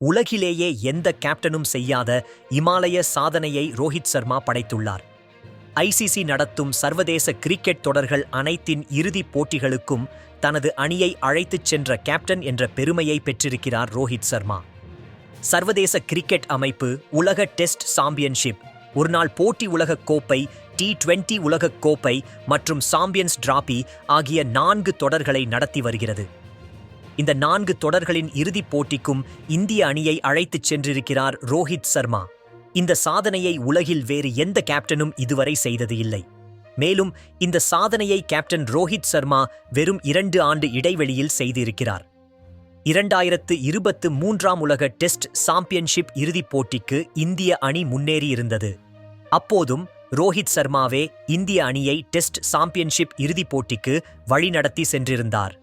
உலகிலேயே எந்த கேப்டனும் செய்யாத இமாலய சாதனையை ரோஹித் சர்மா படைத்துள்ளார். ஐசிசி நடத்தும் சர்வதேச கிரிக்கெட் தொடர்கள் அனைத்தின் இறுதிப் போட்டிகளுக்கும் தனது அணியை அழைத்துச் சென்ற கேப்டன் என்ற பெருமையை பெற்றிருக்கிறார் ரோஹித் சர்மா. சர்வதேச கிரிக்கெட் அமைப்பு உலக டெஸ்ட் சாம்பியன்ஷிப், ஒருநாள் போட்டி உலகக் கோப்பை, T20 உலகக் கோப்பை மற்றும் சாம்பியன்ஸ் டிராபி ஆகிய 4 தொடர்களை நடத்தி வருகிறது. இந்த 4 தொடர்களின் இறுதிப் போட்டிக்கும் இந்திய அணியை அழைத்துச் சென்றிருக்கிறார் ரோஹித் சர்மா. இந்த சாதனையை உலகில் வேறு எந்த கேப்டனும் இதுவரை செய்தது இல்லை. மேலும் இந்த சாதனையை கேப்டன் ரோஹித் சர்மா வெறும் 2 ஆண்டு இடைவெளியில் செய்திருக்கிறார். 2023 உலக டெஸ்ட் சாம்பியன்ஷிப் இறுதிப் போட்டிக்கு இந்திய அணி முன்னேறியிருந்தது. அப்போதும் ரோஹித் சர்மாவே இந்திய அணியை டெஸ்ட் சாம்பியன்ஷிப் இறுதிப் போட்டிக்கு வழிநடத்தி சென்றிருந்தார்.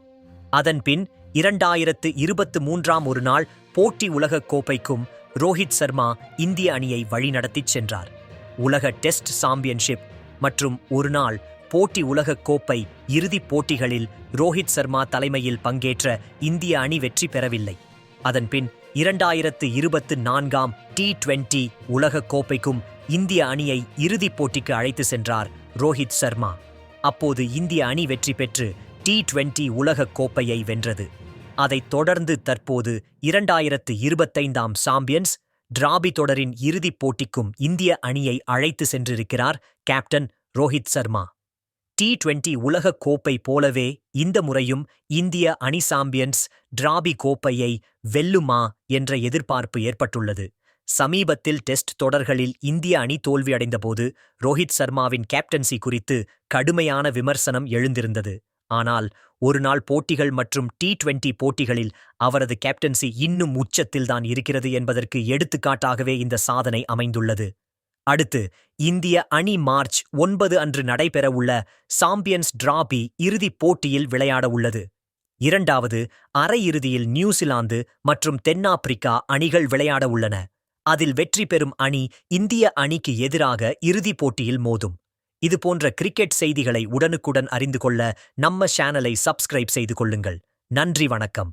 அதன்பின் 2023 ஒருநாள் போட்டி உலகக் கோப்பைக்கும் ரோஹித் சர்மா இந்திய அணியை வழிநடத்திச் சென்றார். உலக டெஸ்ட் சாம்பியன்ஷிப் மற்றும் ஒருநாள் போட்டி உலகக் கோப்பை இறுதிப் போட்டிகளில் ரோஹித் சர்மா தலைமையில் பங்கேற்ற இந்திய அணி வெற்றி பெறவில்லை. அதன்பின் 2024 T20 உலகக் கோப்பைக்கும் இந்திய அணியை இறுதிப் போட்டிக்கு அழைத்து சென்றார் ரோஹித் சர்மா. அப்போது இந்திய அணி வெற்றி பெற்று T20 உலகக் கோப்பையை வென்றது. அதைத் தொடர்ந்து தற்போது 2025 சாம்பியன்ஸ் டிராபி தொடரின் இறுதிப் போட்டிக்கும் இந்திய அணியை அழைத்து சென்றிருக்கிறார் கேப்டன் ரோஹித் சர்மா. T20 உலகக் கோப்பை போலவே இந்த முறையும் இந்திய அணி சாம்பியன்ஸ் டிராபி கோப்பையை வெல்லுமா என்ற எதிர்பார்ப்பு ஏற்பட்டுள்ளது. சமீபத்தில் டெஸ்ட் தொடர்களில் இந்திய அணி தோல்வியடைந்தபோது ரோஹித் சர்மாவின் கேப்டன்சி குறித்து கடுமையான விமர்சனம் எழுந்திருந்தது. ஆனால் ஒருநாள் போட்டிகள் மற்றும் T20 போட்டிகளில் அவரது கேப்டன்சி இன்னும் உச்சத்தில்தான் இருக்கிறது என்பதற்கு எடுத்துக்காட்டாகவே இந்த சாதனை அமைந்துள்ளது. அடுத்து இந்திய அணி மார்ச் 9 அன்று நடைபெறவுள்ள சாம்பியன்ஸ் டிராபி இறுதிப் போட்டியில் விளையாட உள்ளது. இரண்டாவது அரையிறுதியில் நியூசிலாந்து மற்றும் தென்னாப்பிரிக்கா அணிகள் விளையாட உள்ளன. அதில் வெற்றி பெறும் அணி இந்திய அணிக்கு எதிராக இறுதிப் போட்டியில் மோதும். இதுபோன்ற கிரிக்கெட் செய்திகளை உடனுக்குடன் அறிந்து கொள்ள நம்ம சேனலை சப்ஸ்கிரைப் செய்து கொள்ளுங்கள். நன்றி, வணக்கம்.